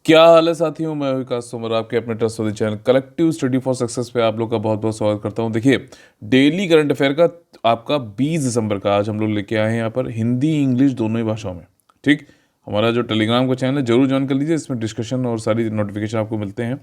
क्या हाल है साथियों, मैं विकास तोमर आपके अपने trust channel collective study for success पे आप लोग का बहुत बहुत स्वागत करता हूं। देखिए, डेली करंट अफेयर का आपका 20 दिसंबर का आज हम लोग लेके आए हैं यहाँ पर हिंदी इंग्लिश दोनों ही भाषाओं में। ठीक, हमारा जो टेलीग्राम का चैनल है जरूर ज्वाइन कर लीजिए, इसमें डिस्कशन और सारी नोटिफिकेशन आपको मिलते हैं।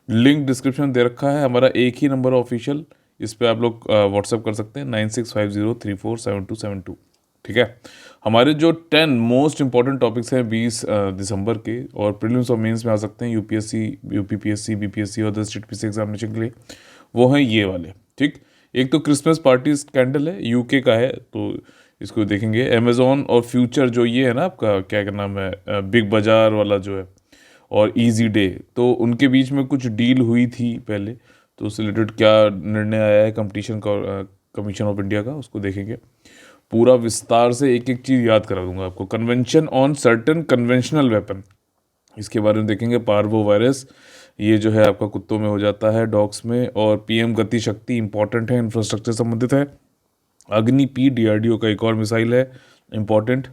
लिंक डिस्क्रिप्शन दे रखा है। हमारा एक ही नंबर ऑफिशियल, इस पर आप लोग व्हाट्सअप कर सकते हैं 9650347272। ठीक है, हमारे जो 10 मोस्ट इंपॉर्टेंट टॉपिक्स हैं 20 दिसंबर के और प्रीलिम्स और मेंस में आ सकते हैं यूपीएससी, यूपीपीएससी, बीपीएससी और अदर स्टेट पीसी एग्जामिनेशन के लिए, वो हैं ये वाले। ठीक, एक तो क्रिसमस पार्टी स्कैंडल है, यूके का है, तो इसको देखेंगे। अमेजोन और फ्यूचर जो ये है ना, आपका क्या नाम है, बिग बाजार वाला जो है, और इजी डे, तो उनके बीच में कुछ डील हुई थी पहले, तो उससे रिलेटेड क्या निर्णय आया है कंपटीशन कमीशन ऑफ इंडिया का, उसको देखेंगे। पूरा विस्तार से एक एक चीज़ याद करा दूंगा आपको। Convention on certain conventional weapon, इसके बारे में देखेंगे। पार्वो वायरस, ये जो है आपका कुत्तों में हो जाता है, डॉग्स में। और पीएम गति शक्ति इंपॉर्टेंट है, इंफ्रास्ट्रक्चर संबंधित है। अग्नि पी डीआरडीओ का एक और मिसाइल है, इंपॉर्टेंट।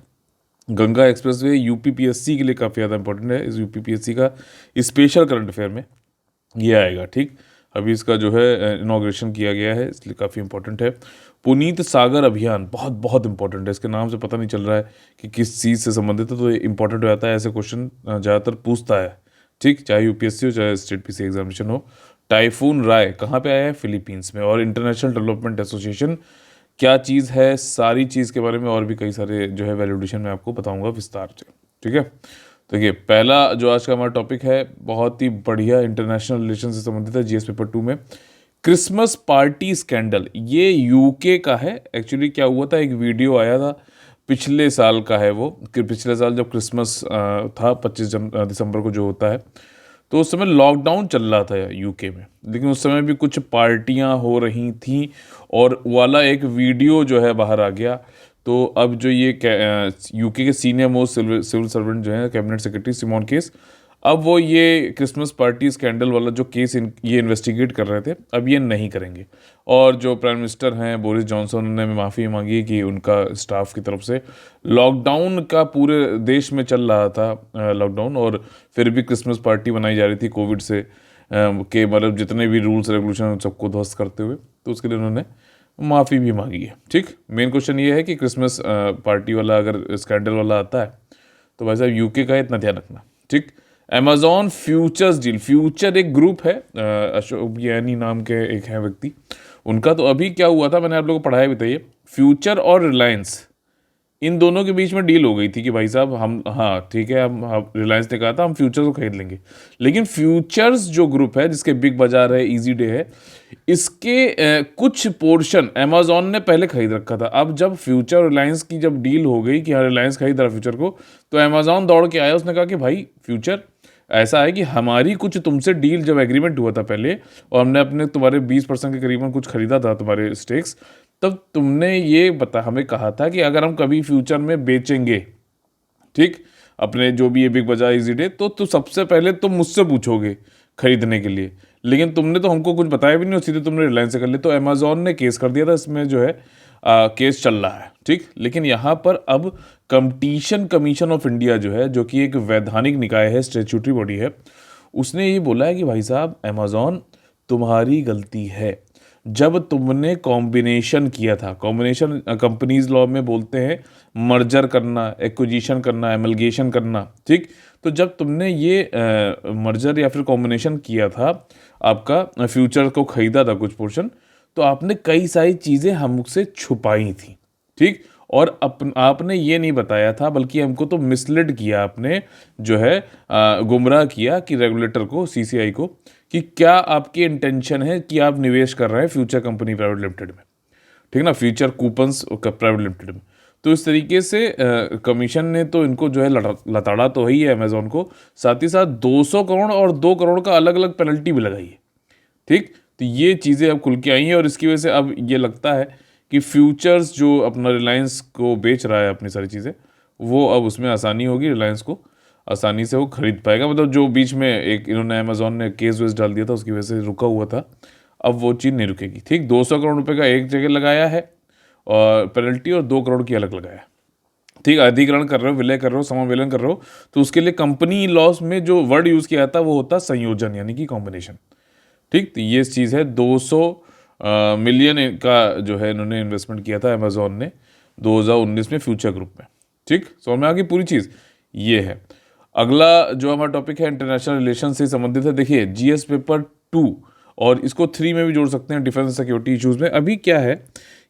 गंगा एक्सप्रेसवे यूपीपीएससी के लिए काफ़ी ज़्यादा इंपॉर्टेंट है। इस यूपीपीएससी का स्पेशल करंट अफेयर में ये आएगा। ठीक, अभी इसका जो है इनाग्रेशन किया गया है, इसलिए काफ़ी इंपॉर्टेंट है। पुनीत सागर अभियान बहुत बहुत इंपॉर्टेंट है, इसके नाम से पता नहीं चल रहा है कि किस चीज़ से संबंधित है, तो ये इंपॉर्टेंट हो जाता है। ऐसे क्वेश्चन ज़्यादातर पूछता है। ठीक, चाहे यूपीएससी हो चाहे स्टेट पीसी एग्जामिनेशन हो। टाइफून राय कहाँ पे आया है? फिलीपींस में। और इंटरनेशनल डेवलपमेंट एसोसिएशन क्या चीज़ है, सारी चीज़ के बारे में और भी कई सारे जो है वैल्यूडेशन में आपको बताऊंगा विस्तार से। ठीक है, तो देखिए, पहला जो आज का हमारा टॉपिक है बहुत ही बढ़िया, इंटरनेशनल रिलेशन से संबंधित है, जीएस पेपर 2 में। क्रिसमस पार्टी स्कैंडल, ये यूके का है। एक्चुअली क्या हुआ था, एक वीडियो आया था, पिछले साल का है वो, कि पिछले साल जब क्रिसमस था 25 दिसंबर को जो होता है, तो उस समय लॉकडाउन चल रहा था यूके में, लेकिन उस समय भी कुछ पार्टियां हो रही थी और वाला एक वीडियो जो है बाहर आ गया। तो अब जो ये यूके के सीनियर मोस्ट सिविल सर्वेंट जो है, कैबिनेट सेक्रेटरी सिमोन केस, अब वो ये क्रिसमस पार्टी स्कैंडल वाला जो केस ये इन्वेस्टिगेट कर रहे थे, अब ये नहीं करेंगे। और जो प्राइम मिनिस्टर हैं बोरिस जॉनसन ने माफ़ी मांगी कि उनका स्टाफ की तरफ से लॉकडाउन का पूरे देश में चल रहा था लॉकडाउन, और फिर भी क्रिसमस पार्टी बनाई जा रही थी कोविड से के मतलब जितने भी रूल्स रेगुलेशन सबको ध्वस्त करते हुए, तो उसके लिए उन्होंने माफ़ी भी मांगी है। ठीक, मेन क्वेश्चन ये है कि क्रिसमस पार्टी वाला अगर स्कैंडल वाला आता है तो भाई साहब यूके का इतना ध्यान रखना। ठीक, अमेजॉन फ्यूचर्स डील, फ्यूचर एक ग्रुप है, अशोक यानी नाम के एक है व्यक्ति, उनका। तो अभी क्या हुआ था, मैंने आप लोगों को पढ़ाया भी था, ये फ्यूचर और रिलायंस, इन दोनों के बीच में डील हो गई थी कि भाई साहब हम, हाँ ठीक है, हम रिलायंस ने कहा था हम फ्यूचर्स को खरीद लेंगे, लेकिन फ्यूचर्स जो ग्रुप है जिसके बिग बाजार है, इजी डे है, इसके कुछ पोर्शन अमेजॉन ने पहले खरीद रखा था। अब जब फ्यूचर रिलायंस की जब डील हो गई कि हाँ रिलायंस खरीद रहा फ्यूचर को, तो अमेजॉन दौड़ के आया, उसने कहा कि भाई फ्यूचर, ऐसा है कि हमारी कुछ तुमसे डील जब एग्रीमेंट हुआ था पहले, और हमने अपने तुम्हारे 20% के करीबन कुछ खरीदा था तुम्हारे स्टेक्स, तब तुमने ये हमें कहा था कि अगर हम कभी फ्यूचर में बेचेंगे, ठीक, अपने जो भी ये बिग बाजार इजी डे, तो सबसे पहले तुम मुझसे पूछोगे खरीदने के लिए, लेकिन तुमने तो हमको कुछ बताया भी नहीं और सीधे तुमने रिलायंस से कर लिया। तो अमेजॉन ने केस कर दिया था, इसमें जो है केस चल रहा है। ठीक, लेकिन यहाँ पर अब कंपटीशन कमीशन ऑफ इंडिया जो है, जो कि एक वैधानिक निकाय है, स्टैट्यूटरी बॉडी है, उसने ये बोला है कि भाई साहब अमेजॉन, तुम्हारी गलती है। जब तुमने कॉम्बिनेशन किया था, कॉम्बिनेशन कंपनीज लॉ में बोलते हैं मर्जर करना, एक्विजिशन करना, एमलगेशन करना। ठीक, तो जब तुमने ये मर्जर या फिर कॉम्बिनेशन किया था, आपका फ्यूचर को खरीदा था कुछ पोर्शन, तो आपने कई सारी चीज़ें हमसे छुपाई थी। ठीक, और आपने ये नहीं बताया था, बल्कि हमको तो मिसलीड किया आपने, जो है गुमराह किया कि रेगुलेटर को, सीसीआई को, कि क्या आपकी इंटेंशन है कि आप निवेश कर रहे हैं फ्यूचर कंपनी प्राइवेट लिमिटेड में। ठीक ना, फ्यूचर कूपन्स प्राइवेट लिमिटेड में। तो इस तरीके से कमीशन ने तो इनको जो है लताड़ा तो ही है अमेजोन को, साथ ही साथ 200 करोड़ और 2 करोड़ का अलग अलग पेनल्टी भी लगाई है। ठीक, तो ये चीज़ें अब खुल के आई हैं, और इसकी वजह से अब ये लगता है कि फ्यूचर्स जो अपना रिलायंस को बेच रहा है अपनी सारी चीज़ें, वो अब उसमें आसानी होगी, रिलायंस को आसानी से वो खरीद पाएगा। मतलब जो बीच में एक इन्होंने अमेजोन ने केस वेस डाल दिया था, उसकी वजह से रुका हुआ था, अब वो चीज़ नहीं रुकेगी। ठीक, 200 करोड़ रुपए का एक जगह लगाया है और पेनल्टी, और 2 करोड़ की अलग लगाया है। ठीक, अधिग्रहण कर रहे हो, विलय कर रहे हो, समावेलन कर रहे हो, तो उसके लिए कंपनी लॉस में जो वर्ड यूज़ किया जाता है वो होता है संयोजन, यानी कि कॉम्बिनेशन। ठीक, तो ये चीज़ है। 200 मिलियन का जो है इन्होंने इन्वेस्टमेंट किया था अमेजोन ने 2019 में फ्यूचर ग्रुप में। ठीक, समझ में आ गई पूरी चीज़, ये है। अगला जो हमारा टॉपिक है इंटरनेशनल रिलेशन से संबंधित है। देखिए जीएस पेपर 2 और इसको 3 में भी जोड़ सकते हैं, डिफेंस सिक्योरिटी इश्यूज में। अभी क्या है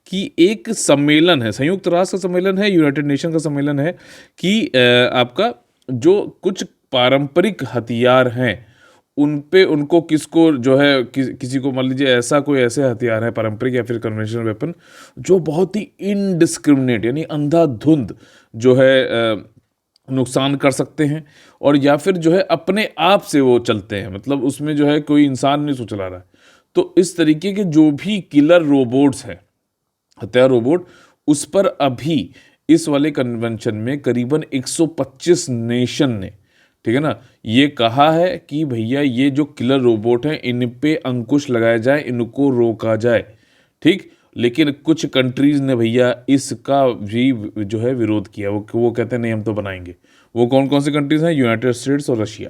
कि एक सम्मेलन है, संयुक्त राष्ट्र का सम्मेलन है, यूनाइटेड नेशन का सम्मेलन है कि आपका जो कुछ पारंपरिक हथियार हैं उन पे उनको किसको जो है किसी को मान लीजिए ऐसा कोई ऐसे हथियार है पारंपरिक या फिर कन्वेंशनल वेपन जो बहुत ही इनडिस्क्रिमिनेट यानी अंधाधुंध जो है नुकसान कर सकते हैं, और या फिर जो है अपने आप से वो चलते हैं, मतलब उसमें जो है कोई इंसान नहीं सो चला रहा है। तो इस तरीके के जो भी किलर रोबोट्स हैं, हत्या रोबोट, उस पर अभी इस वाले कन्वेंशन में करीबन 125 नेशन ने, ठीक है ना, ये कहा है कि भैया ये जो किलर रोबोट हैं इन पे अंकुश लगाया जाए, इनको रोका जाए। ठीक, लेकिन कुछ कंट्रीज ने भैया इसका भी जो है विरोध किया। वो कहते हैं नहीं हम तो बनाएंगे। वो कौन कौन सी कंट्रीज हैं? यूनाइटेड स्टेट्स और रशिया।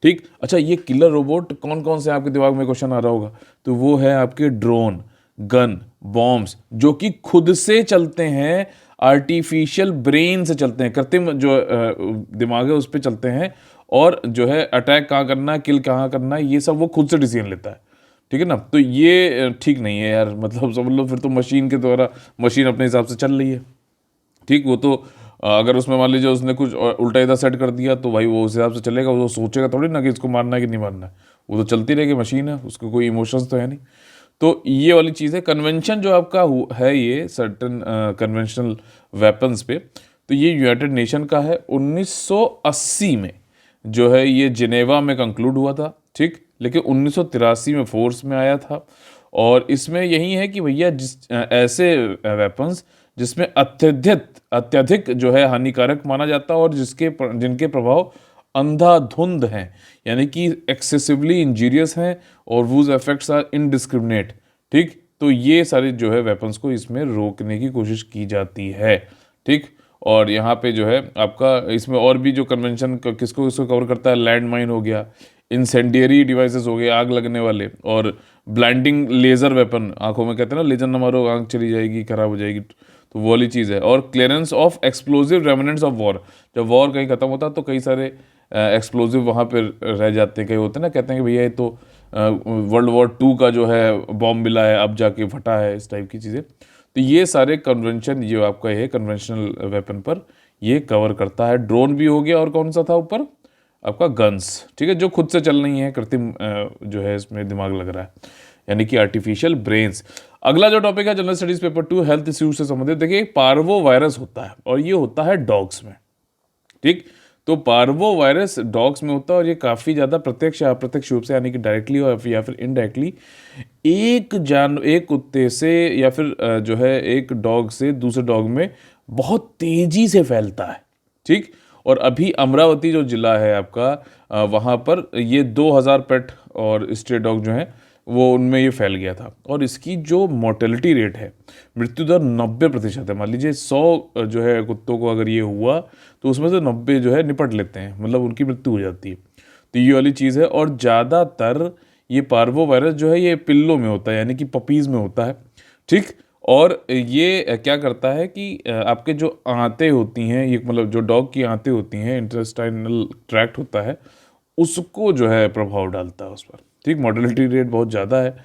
ठीक, अच्छा ये किलर रोबोट कौन कौन से आपके दिमाग में क्वेश्चन आ रहा होगा, तो वो है आपके ड्रोन, गन, बॉम्ब्स जो कि खुद से चलते हैं, आर्टिफिशियल ब्रेन से चलते हैं, कृत्रिम जो दिमाग है उस पर चलते हैं, और जो है अटैक कहाँ करना है, किल कहाँ करना है, ये सब वो खुद से डिसीजन लेता है। ठीक है ना, तो ये ठीक नहीं है यार, मतलब समझ लो फिर तो मशीन के द्वारा, मशीन अपने हिसाब से चल रही है। ठीक, वो तो अगर उसमें मान लीजिए उसने कुछ उल्टा सीधा सेट कर दिया तो भाई वो उस हिसाब से चलेगा, वो सोचेगा थोड़ी ना कि इसको मारना है कि नहीं मारना है, वो तो चलती रहेगी, मशीन है, उसको कोई इमोशंस तो है नहीं। तो ये वाली चीज़ है। कन्वेंशन जो आपका है ये सर्टन कन्वेंशनल वेपन्स पे, तो ये यूनाइटेड नेशन का है। 1980 में जो है ये जिनेवा में कंक्लूड हुआ था। ठीक, लेकिन 1983 में फोर्स में आया था, और इसमें यही है कि भैया ऐसे वेपन्स जिसमें अत्यधिक जो है हानिकारक माना जाता है और जिनके प्रभाव अंधाधुंध हैं, यानी कि एक्सेसिवली इंजीरियस हैं, और वूज इफेक्ट्स आर इनडिस्क्रिमिनेट। ठीक, तो ये सारे जो है वेपन्स को इसमें रोकने की कोशिश की जाती है। ठीक, और यहाँ पे जो है आपका इसमें और भी जो कन्वेंशन किसको किसको कवर करता है, लैंड माइन हो गया, इंसेंडियरी डिवाइसेस हो गए, आग लगने वाले, और ब्लाइंडिंग लेज़र वेपन, आंखों में कहते हैं ना लेजर न मारो आंख चली जाएगी, खराब हो जाएगी, तो वो वाली चीज़ है। और clearance of explosive remnants of war, जब वॉर कहीं खत्म होता है तो कई सारे एक्सप्लोजिव वहाँ पर रह जाते हैं, कई होते हैं ना, कहते हैं कि भैया ये तो वर्ल्ड वॉर 2 का जो है बॉम्ब मिला है, अब जाके फटा है, इस टाइप की चीज़ें। तो ये सारे कन्वेंशन जो आपका है कन्वेंशनल वेपन पर ये कवर करता है। ड्रोन भी हो गया, और कौन सा था ऊपर आपका गन्स, ठीक है, जो खुद से चल रही है, कृत्रिम जो है इसमें दिमाग लग रहा है, यानी कि आर्टिफिशियल ब्रेन्स। अगला जो टॉपिक है general studies paper 2 health issues से संबंधित। देखिए पार्वो वायरस होता है, और ये होता है डॉग्स में। ठीक, तो पार्वो वायरस डॉग्स में होता है, और ये काफ़ी ज़्यादा प्रत्यक्ष या अप्रत्यक्ष रूप से, यानी कि डायरेक्टली और या फिर इनडायरेक्टली एक कुत्ते से या फिर जो है एक डॉग से दूसरे डॉग में बहुत तेज़ी से फैलता है। ठीक, और अभी अमरावती जो ज़िला है आपका, वहाँ पर ये 2000 पेट और स्ट्रे डॉग जो हैं वो उनमें ये फैल गया था, और इसकी जो मोर्टेलिटी रेट है, मृत्यु दर 90% है। मान लीजिए 100 जो है कुत्तों को अगर ये हुआ तो उसमें से 90 जो है निपट लेते हैं, मतलब उनकी मृत्यु हो जाती है। तो ये वाली चीज़ है, और ज़्यादातर ये पार्वो वायरस जो है ये पिल्लों में होता है, यानी कि पपीज़ में होता है। ठीक, और ये क्या करता है कि आपके जो आंतें होती हैं, ये मतलब जो डॉग की आंतें होती हैं, इंटेस्टाइनल ट्रैक्ट होता है, उसको जो है प्रभाव डालता है उस पर। ठीक, मॉर्टेलिटी रेट बहुत ज़्यादा है,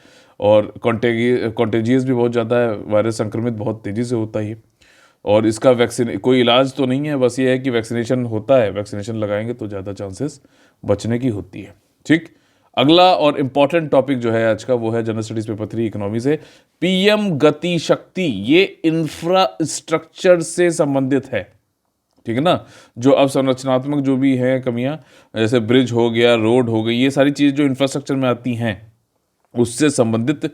और कॉन्टेजियस भी बहुत ज़्यादा है, वायरस संक्रमित बहुत तेज़ी से होता है। और इसका वैक्सीन कोई इलाज तो नहीं है, बस ये है कि वैक्सीनेशन होता है, वैक्सीनेशन लगाएंगे तो ज़्यादा चांसेस बचने की होती है। ठीक, अगला और इम्पॉर्टेंट टॉपिक जो है आज का वो है जनरल स्टडीज पेपर 3 इकोनॉमी से, पीएम गति शक्ति। ये इंफ्रास्ट्रक्चर से संबंधित है। ठीक है ना, जो अब संरचनात्मक जो भी है कमियां, जैसे ब्रिज हो गया, रोड हो गई, ये सारी चीज़ जो इंफ्रास्ट्रक्चर में आती हैं उससे संबंधित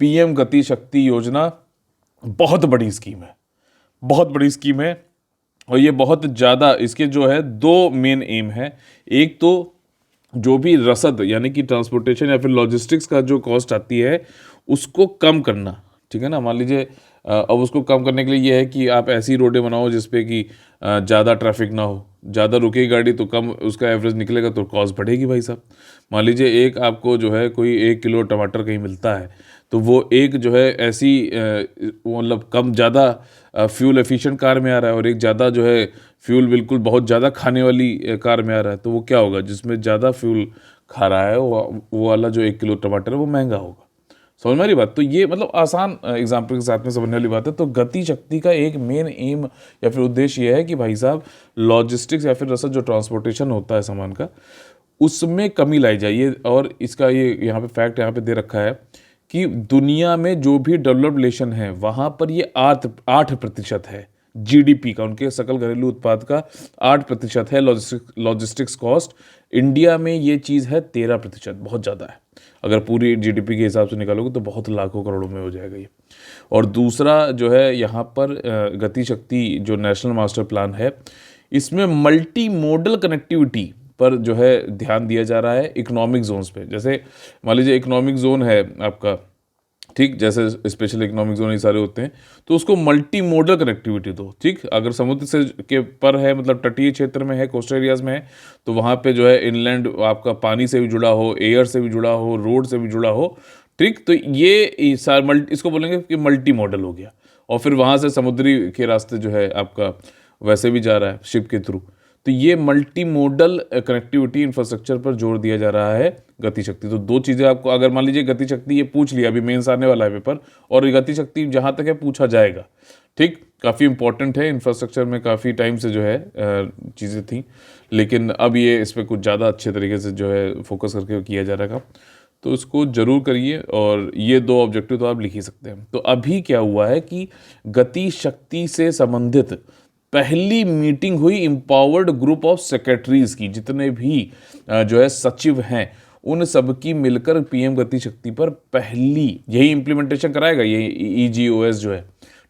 पीएम गति शक्ति योजना बहुत बड़ी स्कीम है, बहुत बड़ी स्कीम है। और ये बहुत ज़्यादा, इसके जो है 2 मेन एम है। एक तो जो भी रसद यानी कि ट्रांसपोर्टेशन या फिर लॉजिस्टिक्स का जो कॉस्ट आती है उसको कम करना। ठीक है ना, मान लीजिए अब उसको कम करने के लिए ये है कि आप ऐसी रोडें बनाओ जिसपे कि ज़्यादा ट्रैफिक ना हो, ज़्यादा रुकेगी गाड़ी तो कम उसका एवरेज निकलेगा तो कॉस्ट बढ़ेगी भाई साहब। मान लीजिए एक आपको जो है कोई 1 किलो टमाटर कहीं मिलता है, तो वो एक जो है ऐसी मतलब कम ज़्यादा फ्यूल एफिशिएंट कार में आ रहा है और एक ज़्यादा जो है फ्यूल बिल्कुल बहुत ज़्यादा खाने वाली कार में आ रहा है, तो वो क्या होगा, जिसमें ज़्यादा फ्यूल खा रहा है वो वाला जो 1 किलो टमाटर है वो महंगा होगा। समझ में आ रही बात? तो ये मतलब आसान एग्जाम्पल के साथ में समझने वाली बात है। तो गति शक्ति का एक मेन एम या फिर उद्देश्य ये है कि भाई साहब लॉजिस्टिक्स या फिर रसद जो ट्रांसपोर्टेशन होता है सामान का, उसमें कमी लाई जाए। ये और इसका ये यहाँ पे फैक्ट यहाँ पे दे रखा है कि दुनिया में जो भी डेवलप्ड नेशन है वहाँ पर ये 8% है जीडीपी का, उनके सकल घरेलू उत्पाद का 8% है लॉजिस्टिक्स कॉस्ट। इंडिया में ये चीज़ है 13%, बहुत ज़्यादा है। अगर पूरी जीडीपी के हिसाब से निकालोगे तो बहुत लाखों करोड़ों में हो जाएगा ये। और दूसरा जो है यहाँ पर गति शक्ति जो नेशनल मास्टर प्लान है, इसमें मल्टी मोडल कनेक्टिविटी पर जो है ध्यान दिया जा रहा है इकोनॉमिक जोन्स पे। जैसे मान लीजिए इकोनॉमिक जोन है आपका, ठीक, जैसे स्पेशल इकोनॉमिक जोन ये सारे होते हैं, तो उसको मल्टी मोडल कनेक्टिविटी दो। ठीक, अगर समुद्र से के पर है, मतलब तटीय क्षेत्र में है, कोस्टल एरियाज में है, तो वहाँ पे जो है इनलैंड आपका पानी से भी जुड़ा हो, एयर से भी जुड़ा हो, रोड से भी जुड़ा हो। ठीक, तो ये इसको बोलेंगे कि मल्टी मॉडल हो गया। और फिर वहाँ से समुद्री के रास्ते जो है आपका वैसे भी जा रहा है शिप के थ्रू। तो ये मल्टी मोडल कनेक्टिविटी इंफ्रास्ट्रक्चर पर जोर दिया जा रहा है गति शक्ति। तो दो चीज़ें आपको, अगर मान लीजिए गति शक्ति ये पूछ लिया, अभी मेंस आने वाला है पेपर, और गति शक्ति जहाँ तक है पूछा जाएगा। ठीक, काफ़ी इंपॉर्टेंट है, इंफ्रास्ट्रक्चर में काफ़ी टाइम से जो है चीज़ें थी, लेकिन अब ये इस पर कुछ ज़्यादा अच्छे तरीके से जो है फोकस करके किया जा रहा है। तो इसको जरूर करिए, और ये दो ऑब्जेक्टिव तो आप लिख ही सकते हैं। तो अभी क्या हुआ है कि गति शक्ति से संबंधित पहली मीटिंग हुई एम्पावर्ड ग्रुप ऑफ सेक्रेटरीज की, जितने भी जो है सचिव हैं उन सब की मिलकर पीएम गति शक्ति पर पहली यही इम्प्लीमेंटेशन कराएगा, ये ईजीओएस जो है।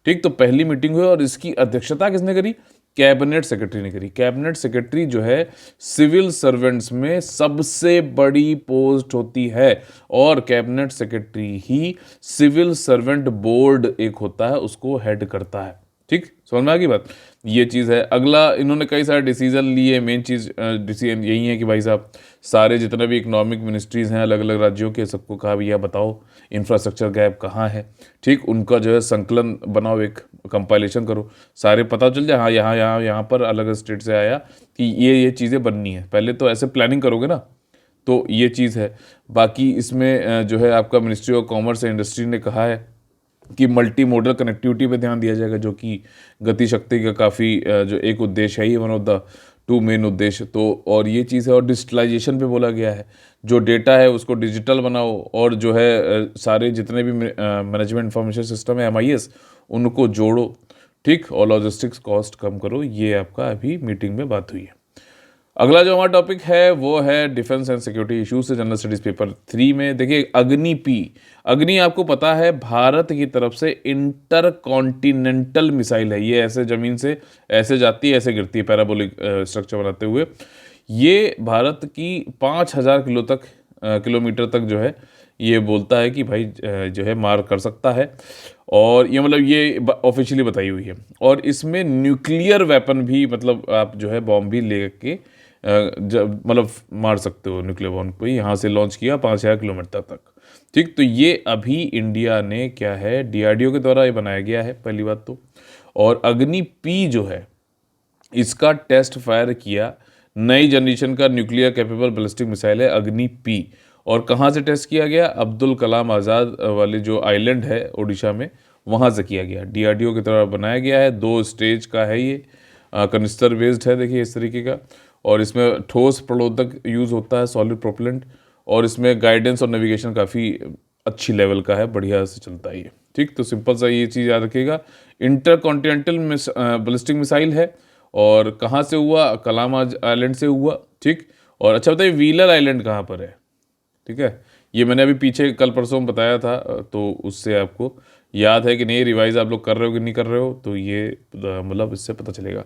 ठीक, तो पहली मीटिंग हुई और इसकी अध्यक्षता किसने करी? कैबिनेट सेक्रेटरी ने करी। कैबिनेट सेक्रेटरी जो है सिविल सर्वेंट्स में सबसे बड़ी पोस्ट होती है, और कैबिनेट सेक्रेटरी ही सिविल सर्वेंट बोर्ड एक होता है उसको हेड करता है। ठीक, समझ में आ गई बात? ये चीज़ है। अगला, इन्होंने कई सारे डिसीजन लिए। मेन चीज़ डिसीजन यही है कि भाई साहब सारे जितने भी इकोनॉमिक मिनिस्ट्रीज़ हैं अलग अलग राज्यों के, सबको कहा भैया बताओ इंफ्रास्ट्रक्चर गैप कहाँ है। ठीक, उनका जो है संकलन बनाओ, एक कंपाइलेशन करो, सारे पता चल जाए, हाँ यहाँ पर अलग अलग स्टेट से आया कि ये चीज़ें बननी है। पहले तो ऐसे प्लानिंग करोगे ना, तो ये चीज़ है। बाकी इसमें जो है आपका ministry of commerce and industry ने कहा है कि मल्टी मोडल कनेक्टिविटी पे ध्यान दिया जाएगा, जो कि गति शक्ति का काफ़ी जो एक उद्देश्य है, ही वन ऑफ द 2 मेन उद्देश्य। तो और ये चीज़ है। और डिजिटलाइजेशन पे बोला गया है, जो डेटा है उसको डिजिटल बनाओ, और जो है सारे जितने भी मैनेजमेंट इंफॉर्मेशन सिस्टम है MIS उनको जोड़ो। ठीक, और लॉजिस्टिक्स कॉस्ट कम करो। ये आपका अभी मीटिंग में बात हुई है। अगला जो हमारा टॉपिक है वो है डिफेंस एंड सिक्योरिटी इश्यूज से जनरल स्टडीज पेपर 3 में। देखिए अग्नि आपको पता है भारत की तरफ से इंटर कॉन्टिनेंटल मिसाइल है। ये ऐसे ज़मीन से ऐसे जाती है, ऐसे गिरती है, पैराबोलिक स्ट्रक्चर बनाते हुए। ये भारत की 5000 किलोमीटर तक जो है ये बोलता है कि भाई जो है मार कर सकता है, और ये मतलब ये ऑफिशियली बताई हुई है। और इसमें न्यूक्लियर वेपन भी, मतलब आप जो है बॉम्ब भी लेके जब मतलब मार सकते हो, न्यूक्लियर बॉम्ब को यहाँ से लॉन्च किया 5000 किलोमीटर तक। ठीक, तो ये अभी इंडिया ने क्या है DRDO के द्वारा ये बनाया गया है, पहली बात तो। और अग्नि P जो है इसका टेस्ट फायर किया, नई जनरेशन का न्यूक्लियर कैपेबल बैलिस्टिक मिसाइल है अग्नि P। और कहाँ से टेस्ट किया गया? अब्दुल कलाम आज़ाद वाले जो आइलैंड है उड़ीसा में, वहाँ से किया गया। DRDO की तरह बनाया गया है, 2 स्टेज का है ये, कनिस्टर बेस्ड है, देखिए इस तरीके का। और इसमें ठोस प्रलोदक यूज़ होता है, सॉलिड प्रोपेलेंट। और इसमें गाइडेंस और नेविगेशन काफ़ी अच्छी लेवल का है, बढ़िया से चलता है ये। ठीक, तो सिंपल सा ये चीज़ याद रखिएगा। इंटर कॉन्टिनेंटल बैलिस्टिक मिसाइल है, और कहाँ से हुआ? कलाम आइलैंड से हुआ। ठीक, और अच्छा बताइए व्हीलर आइलैंड कहाँ पर है? ठीक है, ये मैंने अभी पीछे कल परसों में बताया था, तो उससे आपको याद है कि नहीं, रिवाइज आप लोग कर रहे हो कि नहीं कर रहे हो, तो ये मतलब इससे पता चलेगा।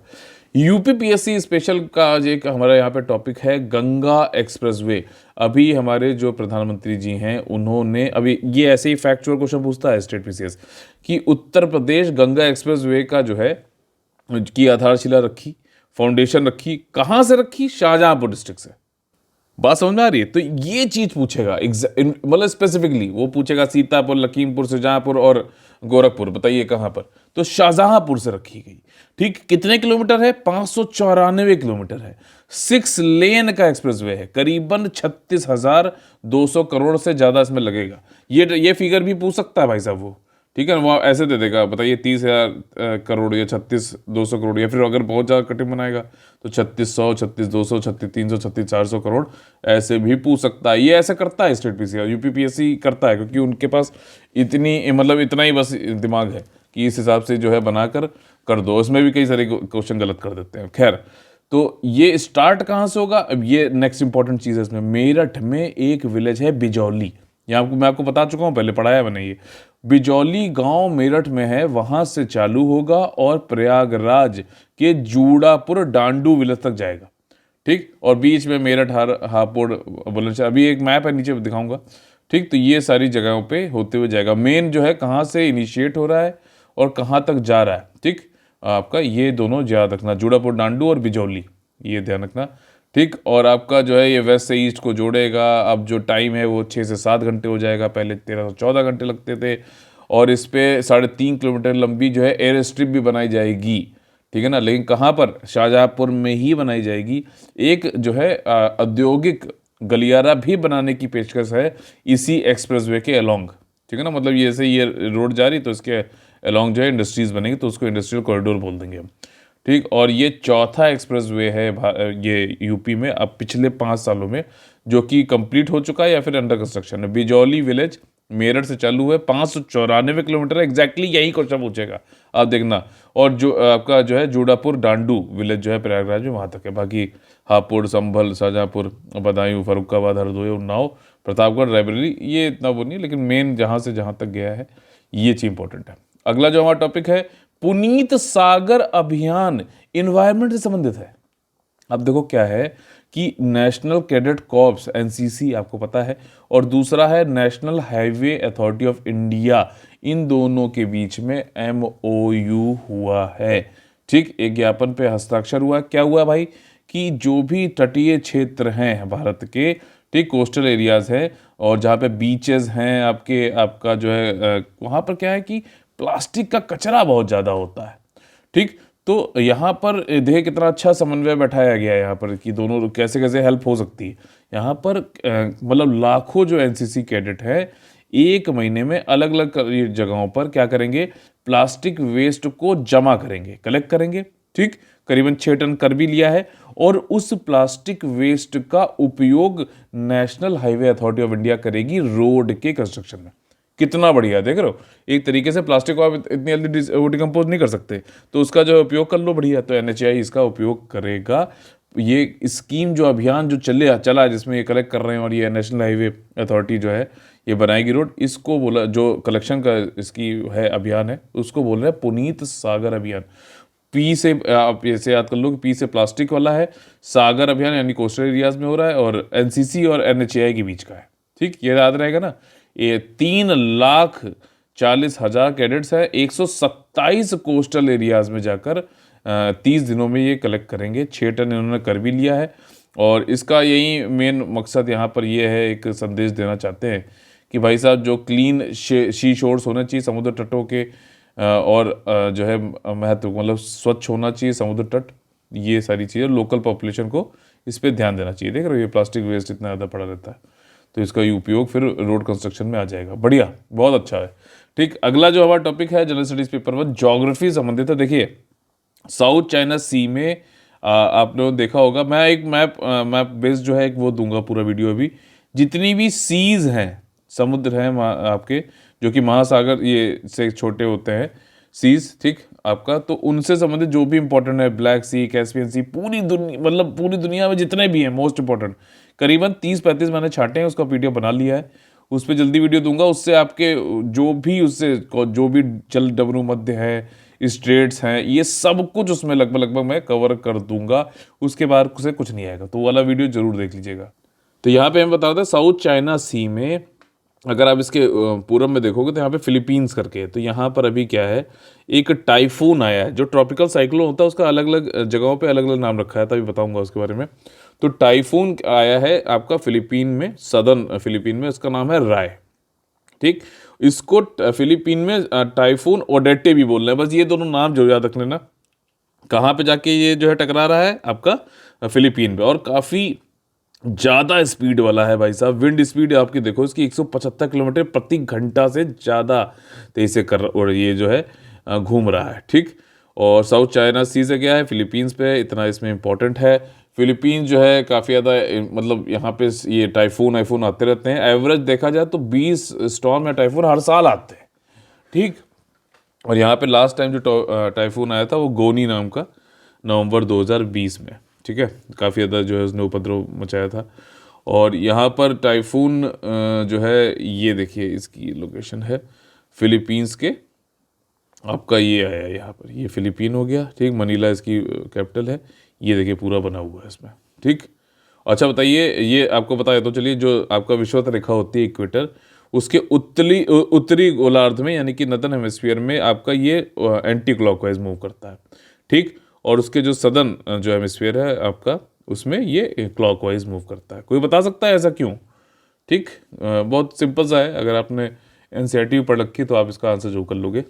यूपीपीएससी स्पेशल का आज एक हमारा यहाँ पे टॉपिक है गंगा एक्सप्रेसवे। अभी हमारे जो प्रधानमंत्री जी हैं उन्होंने अभी ये ऐसे ही फैक्चुअल क्वेश्चन पूछता है स्टेट पीसीएस कि उत्तर प्रदेश गंगा एक्सप्रेसवे का जो है की आधारशिला रखी, फाउंडेशन रखी, कहाँ से रखी? शाहजहांपुर डिस्ट्रिक्ट से। बात समझ में आ रही है? तो ये चीज पूछेगा मतलब स्पेसिफिकली वो पूछेगा सीतापुर, लखीमपुर, शाहजहांपुर और गोरखपुर, बताइए कहां पर? तो शाहजहांपुर से रखी गई। ठीक, कितने किलोमीटर है? 594 किलोमीटर है। 6 लेन का एक्सप्रेसवे है, करीबन 36,200 करोड़ से ज्यादा इसमें लगेगा। ये फिगर भी पूछ सकता है भाई साहब वो, ठीक है ना? वो ऐसे दे देगा, बताइए 30,000 करोड़ या 36,200 करोड़, या फिर अगर बहुत ज़्यादा कटिंग बनाएगा तो 3600, 36,200, 36,300, 36,400 करोड़ ऐसे भी पूछ सकता है। ये ऐसा करता है स्टेट पीसीआर, यूपीपीएससी करता है, क्योंकि उनके पास इतनी मतलब इतना ही बस दिमाग है कि इस हिसाब से जो है बनाकर कर दो। इसमें भी कई सारे क्वेश्चन गलत कर देते हैं। खैर, तो ये स्टार्ट कहाँ से होगा? अब ये नेक्स्ट इंपॉर्टेंट चीज़ है इसमें। मेरठ में एक विलेज है बिजौली, यहाँ मैं आपको बता चुका हूँ, पहले पढ़ाया मैंने। ये बिजौली गांव मेरठ में है, वहां से चालू होगा और प्रयागराज के जूड़ापुर डांडू विलेज तक जाएगा। ठीक, और बीच में मेरठ, हापुड़, बुलंदशहर, अभी एक मैप है नीचे दिखाऊंगा। ठीक, तो ये सारी जगहों पे होते हुए जाएगा। मेन जो है कहाँ से इनिशिएट हो रहा है और कहाँ तक जा रहा है। ठीक, आपका ये दोनों याद रखना, जूड़ापुर डांडू और बिजौली, ये ध्यान रखना। ठीक, और आपका जो है ये वेस्ट से ईस्ट को जोड़ेगा। अब जो टाइम है वो 6 से 7 घंटे हो जाएगा, पहले 13 से 14 घंटे लगते थे। और इस पे 3.5 किलोमीटर लंबी जो है एयर स्ट्रिप भी बनाई जाएगी, ठीक है ना? लेकिन कहाँ पर? शाहजहांपुर में ही बनाई जाएगी। एक जो है औद्योगिक गलियारा भी बनाने की पेशकश है इसी एक्सप्रेसवे के अलोंग, ठीक है ना? मतलब ये ऐसे ये रोड जा रही तो इसके अलोंग जो है इंडस्ट्रीज बनेंगी, तो उसको इंडस्ट्रियल कॉरिडोर बोल देंगे हम। ठीक, और ये चौथा एक्सप्रेसवे है ये यूपी में अब पिछले 5 सालों में, जो कि कंप्लीट हो चुका है या फिर अंडर कंस्ट्रक्शन है। बिजौली विलेज मेरठ से चालू है, 594 किलोमीटर, एग्जैक्टली यही क्वेश्चन पूछेगा, आप देखना। और जो आपका जो है जूड़ापुर डांडू विलेज जो है प्रयागराज में, वहाँ तक है। बाकी हापुड़, संभल, शाहजहांपुर, बदायूं, फरुखाबाद, हरदोई, उन्नाव, प्रतापगढ़, रायबरेली, ये इतना वो नहीं, लेकिन मेन जहाँ से जहाँ तक गया है ये चीज इंपॉर्टेंट है। अगला जो हमारा टॉपिक है पुनीत सागर अभियान, इन्वायरमेंट से संबंधित है। अब देखो क्या है कि नेशनल कैडेट कॉर्प्स एनसीसी आपको पता है, और दूसरा है national highway authority of India, इन दोनों के बीच में एमओयू हुआ है। ठीक, एक ज्ञापन पे हस्ताक्षर हुआ। क्या हुआ भाई कि जो भी तटीय क्षेत्र हैं भारत के, ठीक, कोस्टल एरियाज हैं और जहाँ पे बीचेस हैं आपके, आपका जो है वहाँ पर क्या है कि प्लास्टिक का कचरा बहुत ज़्यादा होता है। ठीक, तो यहाँ पर देखिए कितना अच्छा समन्वय बैठाया गया है यहाँ पर कि दोनों कैसे कैसे हेल्प हो सकती है। यहाँ पर मतलब लाखों जो एनसीसी कैडेट है एक महीने में अलग अलग जगहों पर क्या करेंगे? प्लास्टिक वेस्ट को जमा करेंगे, कलेक्ट करेंगे। ठीक, करीबन 6 टन कर भी लिया है, और उस प्लास्टिक वेस्ट का उपयोग national highway authority of India करेगी रोड के कंस्ट्रक्शन में। कितना बढ़िया, देख रहे हो? एक तरीके से प्लास्टिक को आप इतनी जल्दी डिकम्पोज नहीं कर सकते, तो उसका जो उपयोग कर लो, बढ़िया। तो एनएचएआई इसका उपयोग करेगा। ये स्कीम जो अभियान जो चला है, जिसमें ये कलेक्ट कर रहे हैं, और ये नेशनल हाईवे अथॉरिटी जो है ये बनाएगी रोड, इसको बोला, जो कलेक्शन का इसकी है अभियान है, उसको बोल रहे हैं पुनीत सागर अभियान। पी से आप ऐसे याद कर लो कि पी से प्लास्टिक वाला है, सागर अभियान यानी कोस्टल एरियाज में हो रहा है, और एनसीसी और एनएचएआई के बीच का है। ठीक, ये याद रहेगा ना? ये 3,40,000 कैडेट्स है, 127 कोस्टल एरियाज में जाकर 30 दिनों में ये कलेक्ट करेंगे। 6 टन इन्होंने कर भी लिया है, और इसका यही मेन मकसद यहाँ पर ये है, एक संदेश देना चाहते हैं कि भाई साहब जो क्लीन सी शोर्स होने चाहिए समुद्र तटों के, और जो है महत्व मतलब स्वच्छ होना चाहिए समुद्र तट, ये सारी चीज़ें लोकल पॉपुलेशन को इस पर ध्यान देना चाहिए। देख रहे हो ये प्लास्टिक वेस्ट इतना ज़्यादा पड़ा रहता है, तो इसका उपयोग फिर रोड कंस्ट्रक्शन में आ जाएगा। बढ़िया, बहुत अच्छा है। ठीक, अगला जो हमारा टॉपिक है जनरल स्टडीज पेपर 1 ज्योग्राफी संबंधित है। देखिए साउथ चाइना सी में आपने देखा होगा, मैं एक मैप बेस्ड जो है एक वो दूंगा पूरा वीडियो। अभी जितनी भी सीज हैं, समुद्र हैं आपके, जो कि महासागर ये से छोटे होते हैं सीज, ठीक, आपका, तो उनसे संबंधित जो भी इंपॉर्टेंट है, ब्लैक सी, कैस्पियन सी, पूरी दुनिया, मतलब पूरी दुनिया में जितने भी हैं मोस्ट इंपॉर्टेंट, करीबन 30-35 मैंने छाटे हैं, उसका पीडीएफ बना लिया है, उस पर जल्दी वीडियो दूंगा। उससे आपके जो भी उससे जो भी जल डमरू मध्य है, स्ट्रेट्स हैं, ये सब कुछ उसमें लगभग लगभग मैं कवर कर दूंगा। उसके बाद से कुछ नहीं आएगा, तो वो वाला वीडियो जरूर देख लीजिएगा। तो यहाँ पे हम बता रहे थे साउथ चाइना सी में, अगर आप इसके पूरब में देखोगे तो यहाँ पे फिलीपींस करके है। तो यहाँ पर अभी क्या है, एक टाइफून आया है। जो ट्रॉपिकल साइक्लोन होता है उसका अलग अलग जगहों पे अलग अलग नाम रखा है, तभी बताऊंगा उसके बारे में। तो टाइफून आया है आपका फिलीपीन में, सदर्न फिलीपीन में, उसका नाम है राय। ठीक, इसको फिलीपीन में टाइफून ओडेटे भी बोल रहे हैं। बस ये दोनों नाम जो याद रख लेना। कहाँ पे जाके ये जो है टकरा रहा है आपका फिलीपीन पे, और काफ़ी ज़्यादा स्पीड वाला है भाई साहब। विंड स्पीड आपकी देखो इसकी 175 किलोमीटर प्रति घंटा से ज़्यादा तेज से कर, और ये जो है घूम रहा है। ठीक, और साउथ चाइना सी से गया है फिलीपींस पे, इतना इसमें इंपॉर्टेंट है। फिलीपींस जो है काफ़ी ज़्यादा मतलब यहाँ पे ये टाइफून आईफून आते रहते हैं। एवरेज देखा जाए तो 20 स्टॉर्म या टाइफून हर साल आते हैं। ठीक, और यहाँ पे लास्ट टाइम जो टाइफून आया था वो गोनी नाम का, नवंबर 2020 में। ठीक है, काफ़ी ज़्यादा जो है उसने उपद्रव मचाया था। और यहाँ पर टाइफून जो है ये देखिए इसकी लोकेशन है फिलीपींस के, आपका ये आया यहाँ पर, ये फिलीपीन हो गया। ठीक, मनीला इसकी कैपिटल है। ये देखिए पूरा बना हुआ है इसमें। ठीक, अच्छा बताइए, ये आपको बताया तो चलिए, जो आपका विषुवत रेखा होती है इक्वेटर, उसके उत्तरी गोलार्ध में यानी कि नॉर्दर्न हेमिस्फीयर में आपका ये एंटी क्लॉकवाइज मूव करता है। ठीक, और उसके जो सदर्न जो हेमिस्फीयर है आपका, उसमें ये क्लॉकवाइज मूव करता है। कोई बता सकता है ऐसा क्यों? ठीक, बहुत सिंपल सा है। अगर आपने एनसीईआरटी पढ़ रखी तो आप इसका आंसर जो कर लोगे।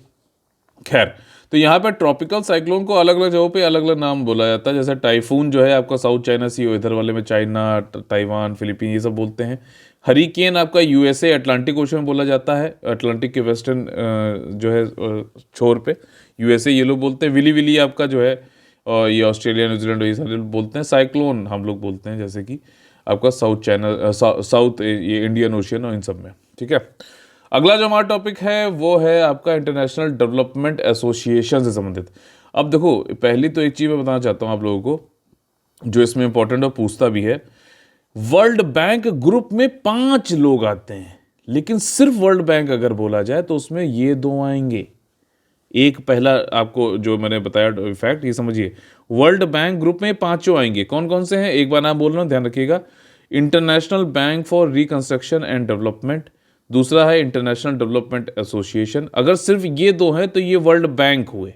खैर, तो यहाँ पे ट्रॉपिकल साइक्लोन को अलग अलग जगहों पे अलग अलग नाम बोला जाता है। जैसे टाइफून जो है आपका साउथ चाइना सी, इधर वाले में चाइना, ताइवान, फिलीपीन ये सब बोलते हैं। हरिकेन आपका यूएसए अटलांटिक ओशन में बोला जाता है, अटलांटिक के वेस्टर्न जो है छोर पे यूएसए ये लोग बोलते हैं। विली विली आपका जो है ये ऑस्ट्रेलिया न्यूजीलैंड ये सारे लोग बोलते हैं। साइक्लोन हम लोग बोलते हैं जैसे कि आपका साउथ चाइना साउथ ये इंडियन ओशियन और इन सब में। ठीक है, अगला जो हमारा टॉपिक है वो है आपका इंटरनेशनल डेवलपमेंट एसोसिएशन से संबंधित। अब देखो, पहली तो एक चीज़ मैं बताना चाहता हूँ आप लोगों को, जो इसमें इंपॉर्टेंट और पूछता भी है। वर्ल्ड बैंक ग्रुप में 5 लोग आते हैं, लेकिन सिर्फ वर्ल्ड बैंक अगर बोला जाए तो उसमें ये 2 आएंगे। एक पहला आपको जो मैंने बताया फैक्ट ये समझिए, वर्ल्ड बैंक ग्रुप में 5 आएंगे। कौन कौन से हैं एक बार नाम बोल रहा हूँ, ध्यान रखिएगा। International bank for reconstruction and development, दूसरा है इंटरनेशनल डेवलपमेंट एसोसिएशन। अगर सिर्फ ये 2 हैं तो ये वर्ल्ड बैंक हुए।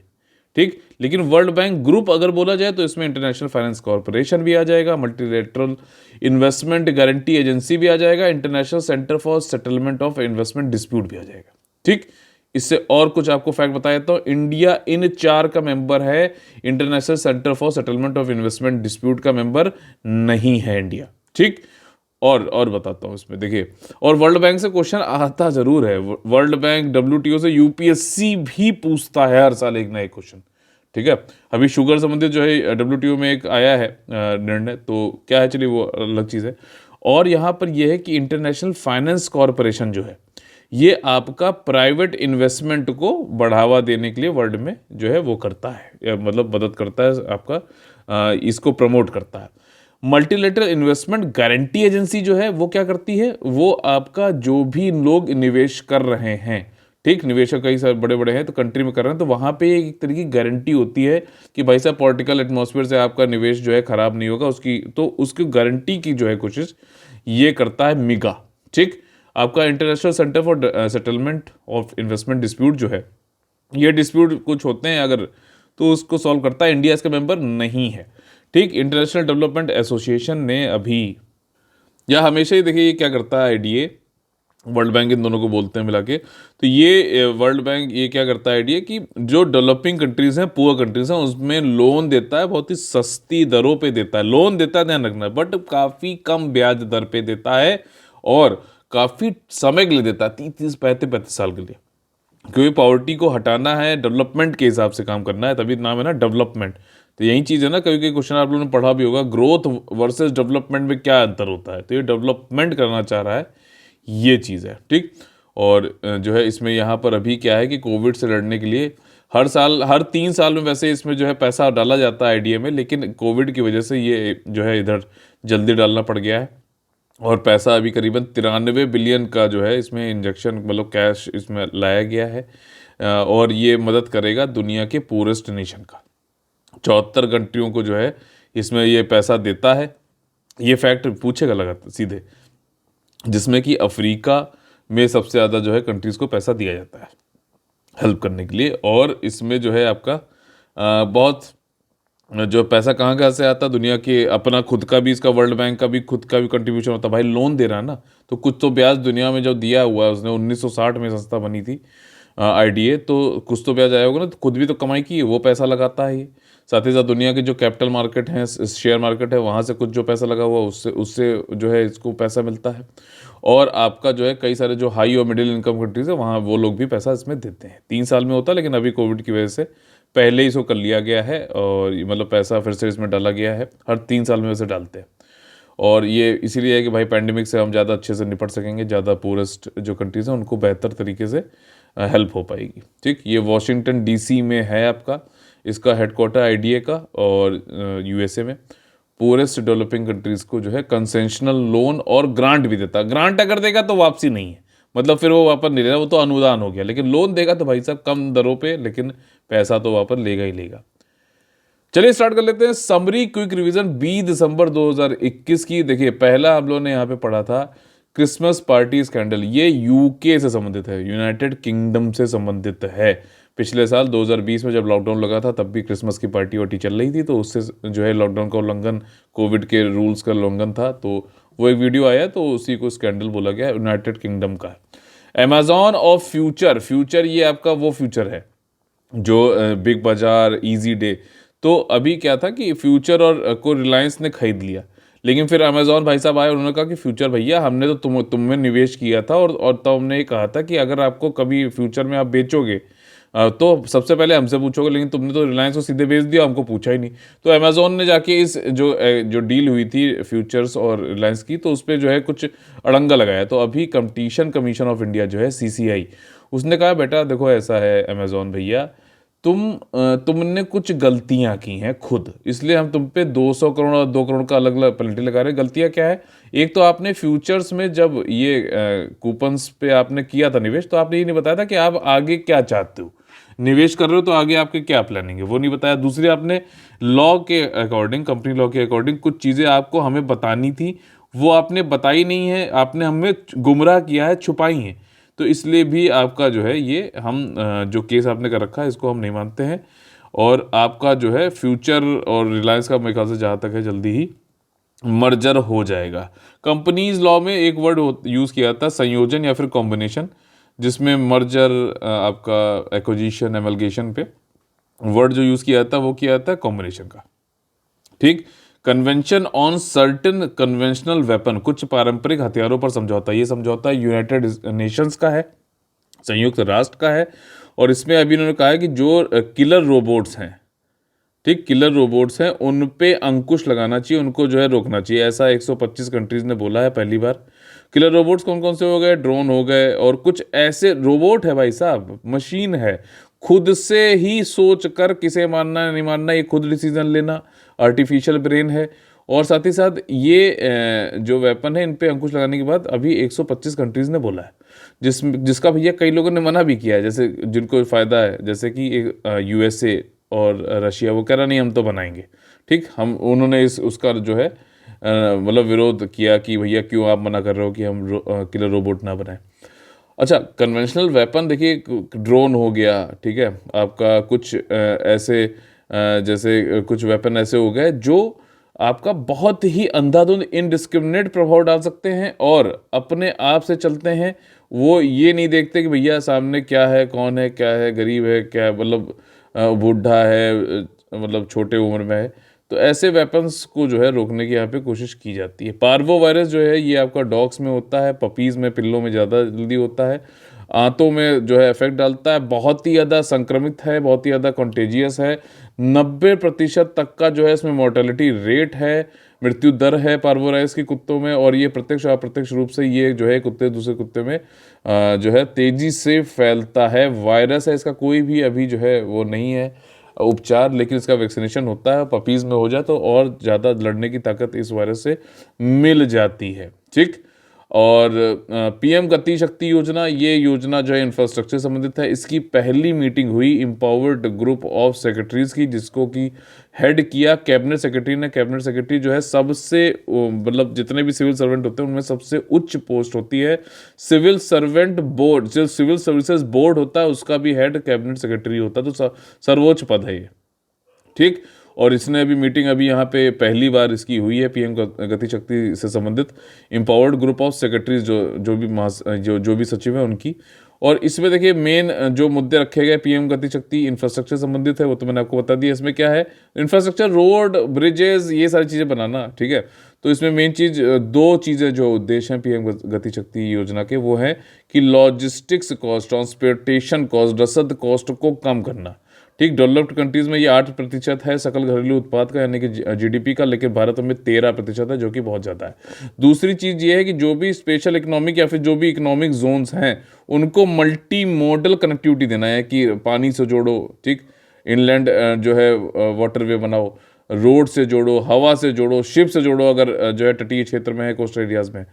ठीक, लेकिन वर्ल्ड बैंक ग्रुप अगर बोला जाए तो इसमें इंटरनेशनल फाइनेंस कॉर्पोरेशन भी आ जाएगा, मल्टीलेटरल इन्वेस्टमेंट गारंटी एजेंसी भी आ जाएगा, international centre for settlement of investment dispute भी आ जाएगा। ठीक, इससे और कुछ आपको फैक्ट बताया तो इंडिया इन 4 का मेंबर है, international centre for settlement of investment dispute का मेंबर नहीं है इंडिया। ठीक, और बताता हूँ इसमें देखिए, और वर्ल्ड बैंक से क्वेश्चन आता जरूर है। वर्ल्ड बैंक डब्ल्यूटीओ से यूपीएससी भी पूछता है हर साल एक ना एक क्वेश्चन। ठीक है, अभी शुगर संबंधित जो है डब्ल्यूटीओ में एक आया है निर्णय, तो क्या है चलिए वो अलग चीज़ है। और यहाँ पर यह है कि इंटरनेशनल फाइनेंस कॉरपोरेशन जो है ये आपका प्राइवेट इन्वेस्टमेंट को बढ़ावा देने के लिए वर्ल्ड में जो है वो करता है, मतलब मदद करता है आपका, इसको प्रमोट करता है। मल्टीलेटरल इन्वेस्टमेंट गारंटी एजेंसी जो है वो क्या करती है, वो आपका जो भी लोग निवेश कर रहे हैं, ठीक, निवेशक कई सारे बड़े बड़े हैं तो कंट्री में कर रहे हैं, तो वहाँ पे एक तरह की गारंटी होती है कि भाई साहब पॉलिटिकल एटमॉस्फेयर से आपका निवेश जो है खराब नहीं होगा, उसकी तो उसकी गारंटी की जो है कोशिश ये करता है मिगा। ठीक, आपका international centre for settlement of investment dispute जो है, ये डिस्प्यूट कुछ होते हैं अगर, तो उसको सॉल्व करता है। इंडिया इसका मेंबर नहीं है। ठीक, इंटरनेशनल डेवलपमेंट एसोसिएशन ने अभी, या हमेशा ही देखिए ये क्या करता है आईडीए, वर्ल्ड बैंक इन दोनों को बोलते हैं मिला के, तो ये वर्ल्ड बैंक ये क्या करता है आईडीए कि जो डेवलपिंग कंट्रीज हैं, पुअर कंट्रीज हैं, उसमें लोन देता है, बहुत ही सस्ती दरों पे देता है। लोन देता है, ध्यान रखना, बट काफ़ी कम ब्याज दर पे देता है और काफ़ी समय के लिए देता है, 30-35 साल के लिए। क्योंकि पॉवर्टी को हटाना है, डेवलपमेंट के हिसाब से काम करना है, तभी नाम है ना डेवलपमेंट। तो यही चीज़ है ना, कभी कभी क्वेश्चन आप लोगों ने पढ़ा भी होगा, ग्रोथ वर्सेस डेवलपमेंट में क्या अंतर होता है, तो ये डेवलपमेंट करना चाह रहा है, ये चीज़ है। ठीक, और जो है इसमें यहाँ पर अभी क्या है कि कोविड से लड़ने के लिए हर साल, हर 3 साल में वैसे इसमें जो है पैसा डाला जाता है आईडीए में, लेकिन कोविड की वजह से ये जो है इधर जल्दी डालना पड़ गया है, और पैसा अभी करीबन 93 बिलियन का जो है इसमें इंजेक्शन, मतलब कैश इसमें लाया गया है। और ये मदद करेगा दुनिया के पूरेस्ट नेशन का। 74 कंट्रियों को जो है इसमें ये पैसा देता है। ये फैक्ट पूछेगा लगातार सीधे, जिसमें कि अफ्रीका में सबसे ज़्यादा जो है कंट्रीज़ को पैसा दिया जाता है हेल्प करने के लिए। और इसमें जो है आपका बहुत जो पैसा कहाँ कहाँ से आता है, दुनिया के अपना खुद का भी, इसका वर्ल्ड बैंक का भी खुद का भी कंट्रीब्यूशन होता है। भाई लोन दे रहा है ना, तो कुछ तो ब्याज दुनिया में जो दिया हुआ है उसने, 1960 में संस्था बनी थी IDA, तो कुछ तो ब्याज आया होगा ना, तो खुद भी तो कमाई की है, वो पैसा लगाता है ये। साथ ही साथ दुनिया के जो कैपिटल मार्केट हैं, शेयर मार्केट है, वहाँ से कुछ जो पैसा लगा हुआ उससे उससे जो है इसको पैसा मिलता है। और आपका जो है कई सारे जो हाई और मिडिल इनकम कंट्रीज है वहाँ वो लोग भी पैसा इसमें देते हैं। 3 साल में होता है, लेकिन अभी कोविड की वजह से पहले ही इसको कर लिया गया है, और मतलब पैसा फिर से इसमें डाला गया है। हर 3 साल में वैसे डालते हैं, और ये इसीलिए है कि भाई पैंडेमिक से हम ज़्यादा अच्छे से निपट सकेंगे, ज़्यादा पूरेस्ट जो कंट्रीज़ हैं उनको बेहतर तरीके से हेल्प हो पाएगी। ठीक, ये वॉशिंगटन DC में है आपका, इसका हेडक्वार्टर IDA का, और USA में पूरेस्ट डेवलपिंग कंट्रीज़ को जो है कंसेशनल लोन और ग्रांट भी देता है। ग्रांट अगर देगा तो वापसी नहीं है, मतलब फिर वो वापस नहीं लेगा, वो तो अनुदान हो गया। लेकिन लोन देगा तो भाई साहब कम दरों पे, लेकिन पैसा तो वापस लेगा ही लेगा। चलिए स्टार्ट कर लेते हैं समरी क्विक रिवीजन 20 दिसंबर 2021 की। देखिए पहला हम लोगों ने यहाँ पे पढ़ा था क्रिसमस पार्टी स्कैंडल। ये UK से संबंधित है, यूनाइटेड किंगडम से संबंधित है। पिछले साल 2020 में जब लॉकडाउन लगा था तब भी क्रिसमस की पार्टी वार्टी चल रही थी, तो उससे जो है लॉकडाउन का उल्लंघन, कोविड के रूल्स का उल्लंघन था, तो वो एक वीडियो आया, तो उसी को स्कैंडल बोला गया, यूनाइटेड किंगडम का है। अमेजॉन ऑफ फ्यूचर, फ्यूचर ये आपका वो फ्यूचर है जो बिग बाजार, इजी डे, तो अभी क्या था कि फ्यूचर और को रिलायंस ने खरीद लिया, लेकिन फिर अमेजॉन भाई साहब आए, उन्होंने कहा कि फ्यूचर भैया हमने तो तुम में निवेश किया था, और तब हमने ये कहा था कि अगर आपको कभी फ्यूचर में आप बेचोगे तो सबसे पहले हमसे पूछोगे, लेकिन तुमने तो रिलायंस को सीधे बेच दिया, हमको पूछा ही नहीं। तो अमेजॉन ने जाके इस जो डील हुई थी फ्यूचर्स और रिलायंस की, तो उस पर जो है कुछ अड़ंगा लगाया। तो अभी कंपटीशन कमीशन ऑफ इंडिया जो है CCI, उसने कहा बेटा देखो ऐसा है अमेजॉन भैया, तुमने कुछ गलतियां की हैं खुद, इसलिए हम तुम पे 200 करोड़ और 2 करोड़ का अलग अलग पेनल्टी लगा रहे हैं। गलतियां क्या है? एक तो आपने फ्यूचर्स में जब ये कूपन्स पे आपने किया था निवेश, तो आपने ये नहीं बताया था कि आप आगे क्या चाहते हो, निवेश कर रहे हो तो आगे आपके क्या प्लानिंग है, वो नहीं बताया। दूसरी, आपने लॉ के अकॉर्डिंग, कंपनी लॉ के अकॉर्डिंग कुछ चीज़ें आपको हमें बतानी थी, वो आपने बताई नहीं है, आपने हमें गुमराह किया है, छुपाई हैं। तो इसलिए भी आपका जो है ये हम जो केस आपने कर रखा है इसको हम नहीं मानते हैं, और आपका जो है फ्यूचर और रिलायंस का मेरे ख्याल से जहाँ तक है जल्दी ही मर्जर हो जाएगा। कंपनीज लॉ में एक वर्ड यूज़ किया था, संयोजन या फिर कॉम्बिनेशन, जिसमें मर्जर आपका एक्विजिशन एमलगेशन पे वर्ड जो यूज़ किया था वो किया था कॉम्बिनेशन का। ठीक, convention on certain conventional weapon, कुछ पारंपरिक हथियारों पर समझौता। ये समझौता यूनाइटेड नेशंस का है, संयुक्त राष्ट्र का है, और इसमें अभी इन्होंने कहा है कि जो किलर रोबोट्स हैं, ठीक, किलर रोबोट्स हैं, उन पे अंकुश लगाना चाहिए, उनको जो है रोकना चाहिए, ऐसा 125 कंट्रीज ने बोला है पहली बार। किलर रोबोट्स कौन कौन से हो गए? ड्रोन हो गए, और कुछ ऐसे रोबोट है भाई साहब, मशीन है, खुद से ही सोच कर किसे मानना नहीं मानना ये खुद डिसीजन लेना, आर्टिफिशियल ब्रेन है। और साथ ही साथ ये जो वेपन है इन पे अंकुश लगाने के बाद अभी 125 कंट्रीज ने बोला है, जिसका भैया कई लोगों ने मना भी किया है, जैसे जिनको फ़ायदा है, जैसे कि USA और रशिया, वो कह रहा नहीं हम तो बनाएंगे। ठीक, हम उन्होंने उसका जो है मतलब विरोध किया कि भैया क्यों आप मना कर रहे हो कि हम किलर रोबोट ना बनाएं। अच्छा, कन्वेंशनल वेपन देखिए, ड्रोन हो गया, ठीक है, आपका कुछ ऐसे जैसे कुछ वेपन ऐसे हो गए जो आपका बहुत ही अंधाधुंध इनडिस्क्रिमिनेट प्रभाव डाल सकते हैं और अपने आप से चलते हैं। वो ये नहीं देखते कि भैया सामने क्या है, कौन है, क्या है, गरीब है, क्या मतलब बूढ़ा है, मतलब छोटे उम्र में है। तो ऐसे वेपन्स को जो है रोकने की यहाँ पे कोशिश की जाती है। पार्वो वायरस जो है ये आपका डॉग्स में होता है, पपीज़ में, पिल्लों में ज़्यादा जल्दी होता है, आंतों में जो है इफेक्ट डालता है, बहुत ही ज़्यादा संक्रमित है, बहुत ही ज़्यादा कॉन्टेजियस है, 90% तक का जो है इसमें मोर्टेलिटी रेट है, मृत्यु दर है पार्वोवायरस के कुत्तों में, और ये प्रत्यक्ष और अप्रत्यक्ष रूप से ये जो है कुत्ते दूसरे कुत्ते में जो है तेज़ी से फैलता है। वायरस है, इसका कोई भी अभी जो है वो नहीं है उपचार, लेकिन इसका वैक्सीनेशन होता है, पपीज़ में हो जाए तो और ज़्यादा लड़ने की ताकत इस वायरस से मिल जाती है। ठीक, और पीएम गति शक्ति योजना, ये योजना जो है इंफ्रास्ट्रक्चर से संबंधित है। इसकी पहली मीटिंग हुई एम्पावर्ड ग्रुप ऑफ सेक्रेटरीज की, जिसको कि हेड किया कैबिनेट सेक्रेटरी ने। कैबिनेट सेक्रेटरी जो है सबसे मतलब जितने भी सिविल सर्वेंट होते हैं उनमें सबसे उच्च पोस्ट होती है। सिविल सर्वेंट बोर्ड, जो सिविल सर्विसेज बोर्ड होता है उसका भी हेड कैबिनेट सेक्रेटरी होता है, तो सर्वोच्च पद है ये, ठीक। और इसने अभी मीटिंग अभी यहाँ पे पहली बार इसकी हुई है पीएम गति शक्ति से संबंधित, एम्पावर्ड ग्रुप ऑफ सेक्रेटरीज, जो भी सचिव है उनकी। और इसमें देखिए मेन जो मुद्दे रखे गए पीएम गति शक्ति इंफ्रास्ट्रक्चर संबंधित है, वो तो मैंने आपको बता दिया। इसमें क्या है, इंफ्रास्ट्रक्चर, रोड, ब्रिजेस, ये सारी चीज़ें बनाना, ठीक है। तो इसमें मेन चीज़, दो चीज़ें जो उद्देश्य हैं पीएम गति शक्ति योजना के, वो है कि लॉजिस्टिक्स कॉस्ट, ट्रांसपोर्टेशन कॉस्ट, रसद कॉस्ट को कम करना, ठीक। डेवलप्ड कंट्रीज में ये 8% है सकल घरेलू उत्पाद का, यानी कि जीडीपी का, लेकिन भारत में 13% है, जो कि बहुत ज़्यादा है। दूसरी चीज़ ये है कि जो भी स्पेशल इकोनॉमिक या फिर जो भी इकोनॉमिक जोन्स हैं उनको मल्टी मॉडल कनेक्टिविटी देना है, कि पानी से जोड़ो, ठीक, इनलैंड जो है वाटरवे बनाओ, रोड से जोड़ो, हवा से जोड़ो, शिप से जोड़ो, अगर जो है तटीय क्षेत्र में है, कोस्टल एरियाज़ में।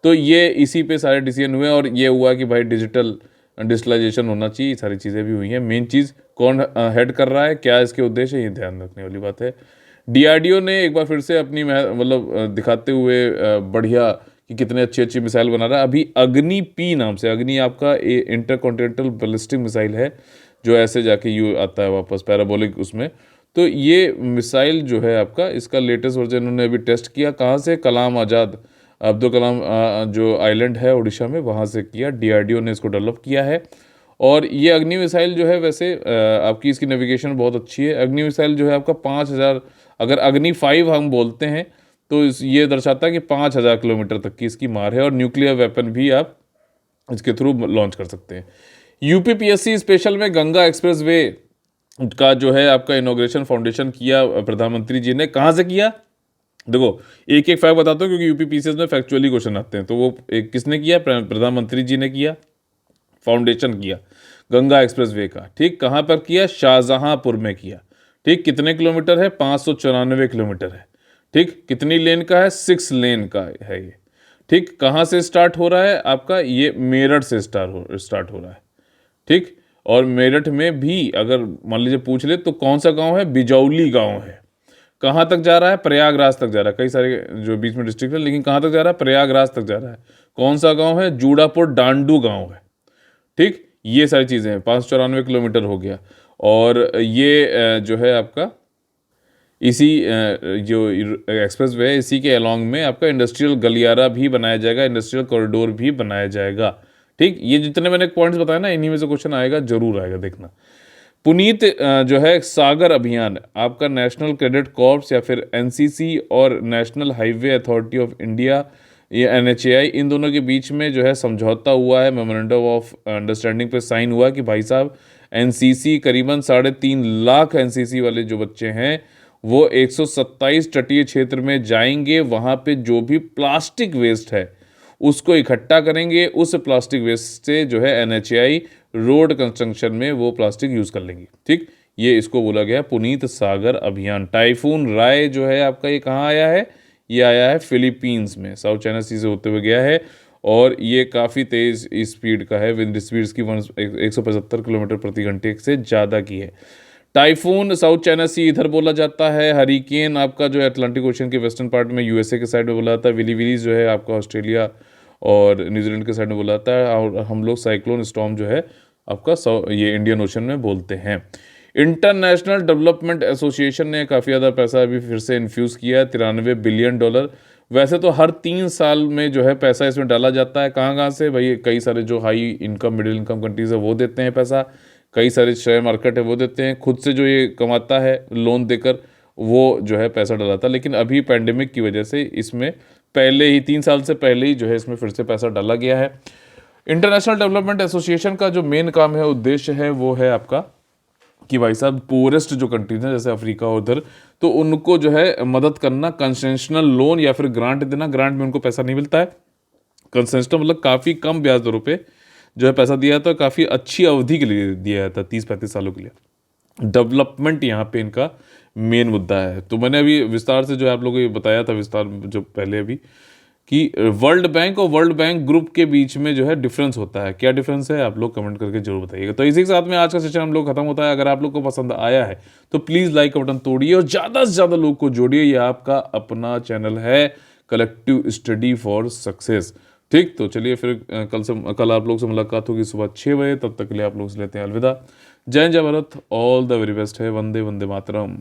तो ये इसी पे सारे डिसीजन हुए, और ये हुआ कि भाई डिजिटलाइजेशन होना चाहिए, ये सारी चीज़ें भी हुई हैं। मेन चीज़ कौन हेड कर रहा है, क्या इसके उद्देश्य है, ये ध्यान रखने वाली बात है। डीआरडीओ ने एक बार फिर से अपनी मतलब दिखाते हुए बढ़िया कि कितने अच्छी अच्छी मिसाइल बना रहा है। अभी अग्नि पी नाम से, अग्नि आपका इंटरकॉन्टिनेंटल बैलिस्टिक मिसाइल है, जो ऐसे जाके यू आता है वापस पैराबोलिक उसमें। तो ये मिसाइल जो है आपका, इसका लेटेस्ट वर्जन उन्होंने अभी टेस्ट किया, कहाँ से, कलाम आज़ाद, अब्दुल कलाम जो आइलैंड है उड़ीसा में, वहाँ से किया। डीआरडीओ ने इसको डेवलप किया है। और ये अग्नि मिसाइल जो है वैसे आपकी इसकी नेविगेशन बहुत अच्छी है। अग्नि मिसाइल जो है आपका 5,000, अगर अग्नि 5 हम बोलते हैं तो ये दर्शाता है कि 5,000 किलोमीटर तक की इसकी मार है, और न्यूक्लियर वेपन भी आप इसके थ्रू लॉन्च कर सकते हैं। यूपीपीएससी स्पेशल में गंगा एक्सप्रेस वे का जो है आपका इनॉग्रेशन फाउंडेशन किया प्रधानमंत्री जी ने। कहाँ से किया, देखो एक एक फैक्ट बताता हूँ, क्योंकि यूपीपीसीएस में फैक्चुअली क्वेश्चन आते हैं। तो वो एक किसने किया, प्रधानमंत्री जी ने किया, फाउंडेशन किया गंगा एक्सप्रेस वे का, ठीक। कहाँ पर किया, शाहजहांपुर में किया, ठीक। कितने किलोमीटर है, 594 किलोमीटर है, ठीक। कितनी लेन का है, 6 लेन का है ये, ठीक। कहाँ से स्टार्ट हो रहा है आपका, ये मेरठ से स्टार्ट हो रहा है, ठीक। और मेरठ में भी अगर मान लीजिए पूछ ले तो कौन सा गांव है, बिजौली गांव है। कहाँ तक जा रहा है, प्रयागराज तक जा रहा है। कई सारे जो बीच में डिस्ट्रिक्ट है, लेकिन कहाँ तक जा रहा है, प्रयागराज तक जा रहा है। कौन सा गांव है, जूड़ापुर डांडू गांव है, ठीक। ये सारी चीज़ें हैं, 594 किलोमीटर हो गया। और ये जो है आपका इसी जो एक्सप्रेस वे है, इसी के अलॉन्ग में आपका इंडस्ट्रियल गलियारा भी बनाया जाएगा, इंडस्ट्रियल कॉरिडोर भी बनाया जाएगा, ठीक। ये जितने मैंने पॉइंट्स बताए ना, इन्हीं में से क्वेश्चन आएगा, जरूर आएगा, देखना। पुनीत जो है सागर अभियान, आपका नेशनल कैडेट कॉर्प्स या फिर एनसीसी और national highway authority of India, ये एनएचएआई, इन दोनों के बीच में जो है समझौता हुआ है, मेमोरेंडम ऑफ अंडरस्टैंडिंग पे साइन हुआ कि भाई साहब एनसीसी करीबन 3.5 लाख एनसीसी वाले जो बच्चे हैं वो 127 तटीय क्षेत्र में जाएंगे। वहाँ पे जो भी प्लास्टिक वेस्ट है उसको इकट्ठा करेंगे, उस प्लास्टिक वेस्ट से जो है एनएचएआई रोड कंस्ट्रक्शन में वो प्लास्टिक यूज़ कर लेंगी, ठीक। ये इसको बोला गया पुनीत सागर अभियान। टाइफून राय जो है आपका, ये कहाँ आया है, ये आया है फिलीपींस में, साउथ चाइना सी से होते हुए गया है, और ये काफ़ी तेज़ स्पीड का है, विंड स्पीड्स की 175 किलोमीटर प्रति घंटे से ज़्यादा की है। टाइफून साउथ चाइना सी इधर बोला जाता है। हरिकेन आपका जो है अटलांटिक ओशन के वेस्टर्न पार्ट में यूएसए के साइड में बोला जाता है। विली विलीज जो है आपका ऑस्ट्रेलिया और न्यूजीलैंड के साइड में बोला जाता है। और हम लोग साइक्लोन स्टॉर्म जो है आपका ये इंडियन ओशन में बोलते हैं। इंटरनेशनल डेवलपमेंट एसोसिएशन ने काफ़ी ज़्यादा पैसा अभी फिर से इन्फ्यूज़ किया है, $93 बिलियन। वैसे तो हर 3 साल में जो है पैसा इसमें डाला जाता है। कहाँ कहाँ से भाई, कई सारे जो high income middle income countries है वो देते हैं पैसा, कई सारे शेयर मार्केट है वो देते हैं, खुद से जो ये कमाता है लोन देकर वो जो है पैसा डलाता है। लेकिन अभी पैंडेमिक की वजह से इसमें पहले ही 3 साल से पहले ही जो है इसमें फिर से पैसा डाला गया है। इंटरनेशनल डेवलपमेंट एसोसिएशन का जो मेन काम है, उद्देश्य है, वो है आपका कि भाई साहब पोरेस्ट जो कंट्रीज हैं जैसे अफ्रीका और उधर, तो उनको जो है मदद करना, कंसेशनल लोन या फिर ग्रांट देना। ग्रांट में उनको पैसा नहीं मिलता है, कंसेशनल मतलब काफ़ी कम ब्याज दरों पे जो है पैसा दिया जाता है, काफ़ी अच्छी अवधि के लिए दिया जाता है, 30-35 सालों के लिए। डेवलपमेंट यहाँ पे इनका मेन मुद्दा है। तो मैंने अभी विस्तार से जो है आप लोगों को ये बताया था, विस्तार जो पहले अभी, कि वर्ल्ड बैंक और वर्ल्ड बैंक ग्रुप के बीच में जो है डिफरेंस होता है। क्या डिफरेंस है आप लोग कमेंट करके जरूर बताइएगा। तो इसी के साथ में आज का सेशन हम लोग खत्म होता है। अगर आप लोग को पसंद आया है तो प्लीज़ लाइक का बटन तोड़िए और ज़्यादा से ज़्यादा लोग को जोड़िए। ये आपका अपना चैनल है कलेक्टिव स्टडी फॉर सक्सेस। ठीक, तो चलिए फिर कल आप लोग से मुलाकात होगी सुबह 6 बजे। तब तक के लिए आप लोग से लेते हैं अलविदा। जय हिंद, जय Bharat, all the very best है। वंदे वंदे मातरम।